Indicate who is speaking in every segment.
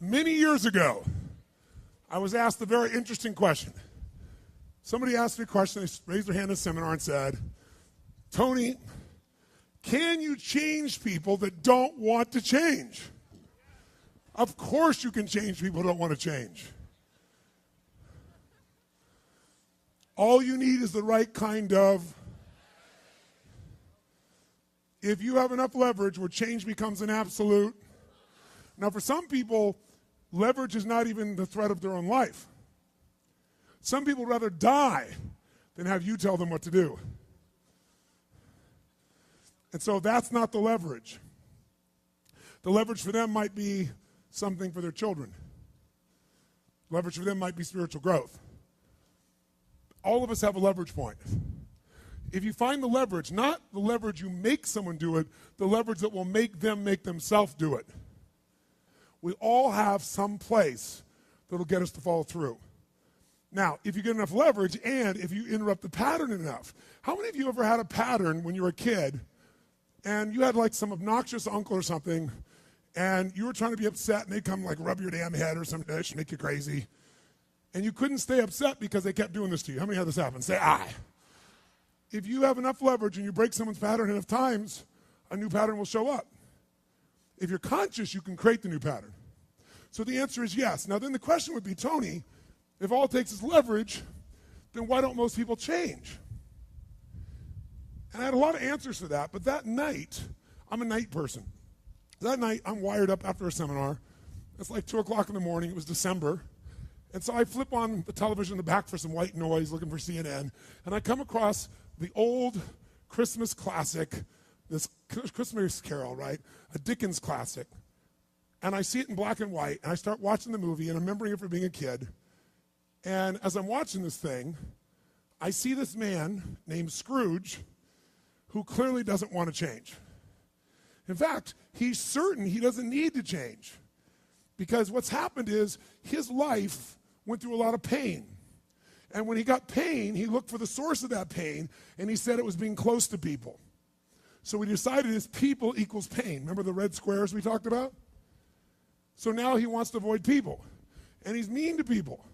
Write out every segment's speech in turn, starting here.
Speaker 1: Many years ago, I was asked a very interesting question. Somebody asked me a question, they raised their hand in a seminar and said, Tony, can you change people that don't want to change? Of course you can change people who don't want to change. All you need is the right kind of. If you have enough leverage where change becomes an absolute. Now for some people, leverage is not even the threat of their own life. Some people would rather die than have you tell them what to do. And so that's not the leverage. The leverage for them might be something for their children. Leverage for them might be spiritual growth. All of us have a leverage point. If you find the leverage, not the leverage you make someone do it, the leverage that will make them make themselves do it. We all have some place that will get us to follow through. Now, if you get enough leverage and if you interrupt the pattern enough, how many of you ever had a pattern when you were a kid and you had like some obnoxious uncle or something and you were trying to be upset and they'd come like rub your damn head or something that should make you crazy and you couldn't stay upset because they kept doing this to you? How many had this happen? Say, I. If you have enough leverage and you break someone's pattern enough times, a new pattern will show up. If you're conscious, you can create the new pattern. So the answer is yes. Now then the question would be, Tony, if all it takes is leverage, then why don't most people change? And I had a lot of answers to that, but that night, I'm a night person. That night, I'm wired up after a seminar. It's like 2 o'clock in the morning. It was December. And so I flip on the television in the back for some white noise, looking for CNN, and I come across the old Christmas classic, this Christmas Carol, right? A Dickens classic. And I see it in black and white, and I start watching the movie, and I'm remembering it from being a kid. And as I'm watching this thing, I see this man named Scrooge who clearly doesn't want to change. In fact, he's certain he doesn't need to change because what's happened is his life went through a lot of pain. And when he got pain, he looked for the source of that pain, and he said it was being close to people. So we decided is people equals pain. Remember the red squares we talked about? So now he wants to avoid people, and he's mean to people.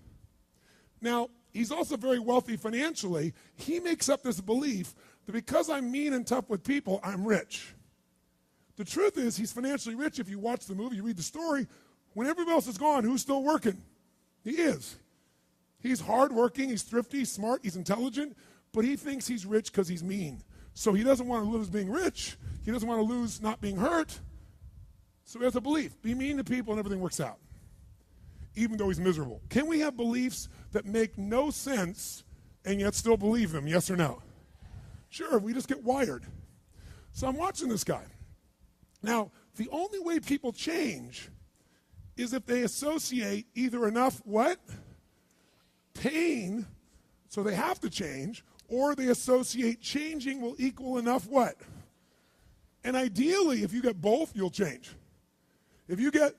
Speaker 1: Now, he's also very wealthy financially. He makes up this belief that because I'm mean and tough with people, I'm rich. The truth is he's financially rich. If you watch the movie, you read the story, when everybody else is gone, who's still working? He is. He's hardworking, he's thrifty, he's smart, he's intelligent, but he thinks he's rich because he's mean. So he doesn't want to lose being rich. He doesn't want to lose not being hurt. So he has a belief. Be mean to people and everything works out, even though he's miserable. Can we have beliefs that make no sense and yet still believe them, yes or no? Sure, we just get wired. So I'm watching this guy. Now, the only way people change is if they associate either enough what? Pain, so they have to change, or they associate changing will equal enough what? And ideally, if you get both, you'll change. If you get,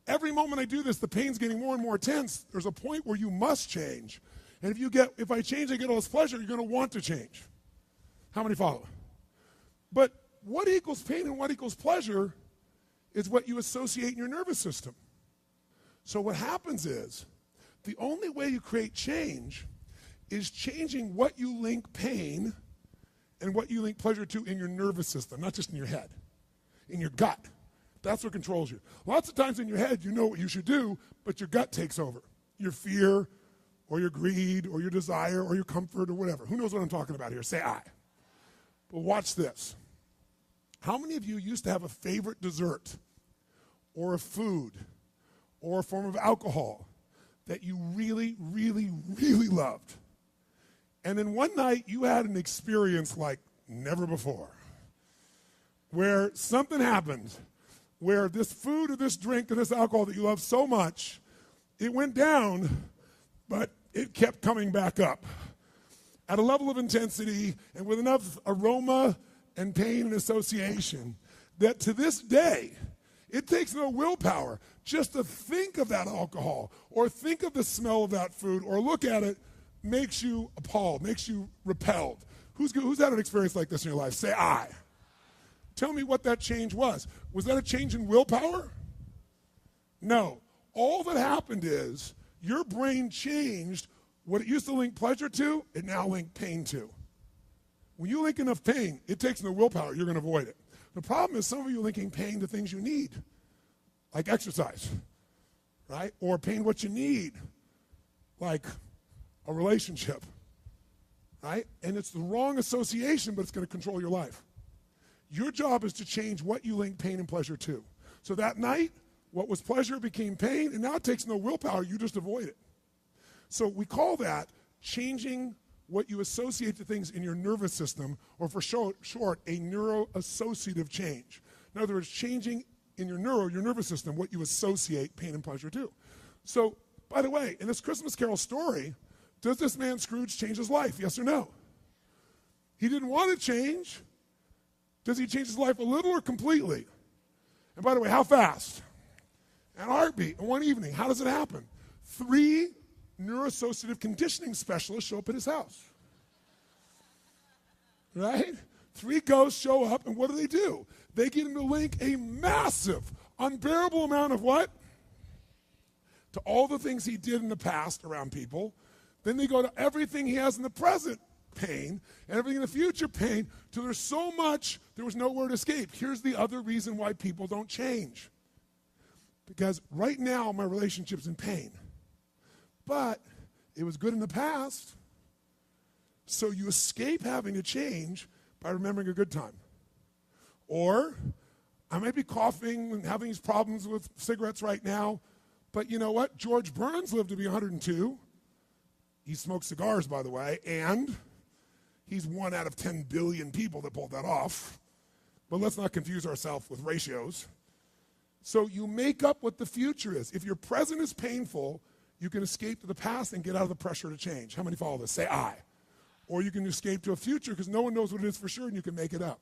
Speaker 1: every moment I do this, the pain's getting more and more intense, there's a point where you must change. And if I change, I get all this pleasure, you're going to want to change. How many follow? But what equals pain and what equals pleasure is what you associate in your nervous system. So what happens is, the only way you create change is changing what you link pain and what you link pleasure to in your nervous system, not just in your head, in your gut. That's what controls you. Lots of times in your head, you know what you should do, but your gut takes over. Your fear or your greed or your desire or your comfort or whatever. Who knows what I'm talking about here? Say I. But watch this. How many of you used to have a favorite dessert or a food or a form of alcohol that you really, really, really loved? And then one night you had an experience like never before, where something happened, where this food or this drink or this alcohol that you love so much, it went down, but it kept coming back up at a level of intensity and with enough aroma and pain and association that to this day, it takes no willpower just to think of that alcohol or think of the smell of that food or look at it makes you appalled, makes you repelled. Who's had an experience like this in your life? Say I. Tell me what that change was. Was that a change in willpower? No. All that happened is your brain changed what it used to link pleasure to, it now linked pain to. When you link enough pain, it takes no willpower, you're going to avoid it. The problem is some of you are linking pain to things you need, like exercise, right? Or pain what you need, like a relationship, right? And it's the wrong association, but it's going to control your life. Your job is to change what you link pain and pleasure to. So that night, what was pleasure became pain, and now it takes no willpower, you just avoid it. So we call that changing what you associate to things in your nervous system, or for short, a neuroassociative change. In other words, changing in your nervous system, what you associate pain and pleasure to. So, by the way, in this Christmas Carol story, does this man Scrooge change his life, yes or no? He didn't want to change. Does he change his life a little or completely? And by the way, how fast? At a heartbeat, in one evening. How does it happen? 3 neuroassociative conditioning specialists show up at his house. Right? 3 ghosts show up, and what do? They get him to link a massive, unbearable amount of what? To all the things he did in the past around people. Then they go to everything he has in the present, pain, and everything in the future, pain, till there's so much, there was nowhere to escape. Here's the other reason why people don't change. Because right now, my relationship's in pain. But it was good in the past. So you escape having to change by remembering a good time. Or I might be coughing and having these problems with cigarettes right now, but you know what? George Burns lived to be 102. He smoked cigars, by the way, and he's 1 out of 10 billion people that pulled that off. But let's not confuse ourselves with ratios. So you make up what the future is. If your present is painful, you can escape to the past and get out of the pressure to change. How many follow this? Say I. Or you can escape to a future because no one knows what it is for sure and you can make it up.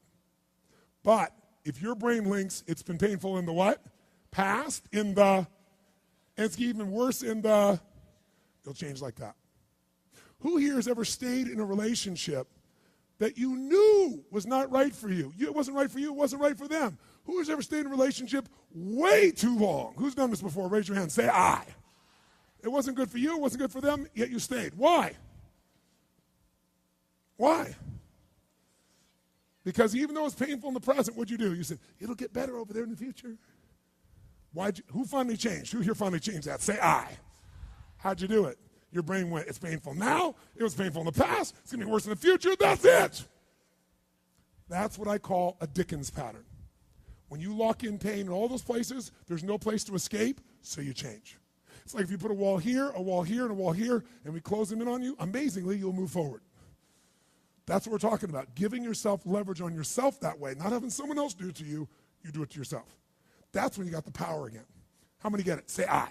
Speaker 1: But if your brain links it's been painful in the what? Past, and it's even worse in the, it'll change like that. Who here has ever stayed in a relationship that you knew was not right for you? It wasn't right for you, it wasn't right for them. Who has ever stayed in a relationship way too long? Who's done this before? Raise your hand. Say I. It wasn't good for you, it wasn't good for them, yet you stayed. Why? Why? Because even though it's painful in the present, what'd you do? You said, it'll get better over there in the future. Who finally changed? Who here finally changed that? Say I. How'd you do it? Your brain went, it's painful now, it was painful in the past, it's going to be worse in the future, that's it. That's what I call a Dickens pattern. When you lock in pain in all those places, there's no place to escape, so you change. It's like if you put a wall here, and a wall here, and we close them in on you, amazingly, you'll move forward. That's what we're talking about, giving yourself leverage on yourself that way, not having someone else do it to you, you do it to yourself. That's when you got the power again. How many get it? Say I.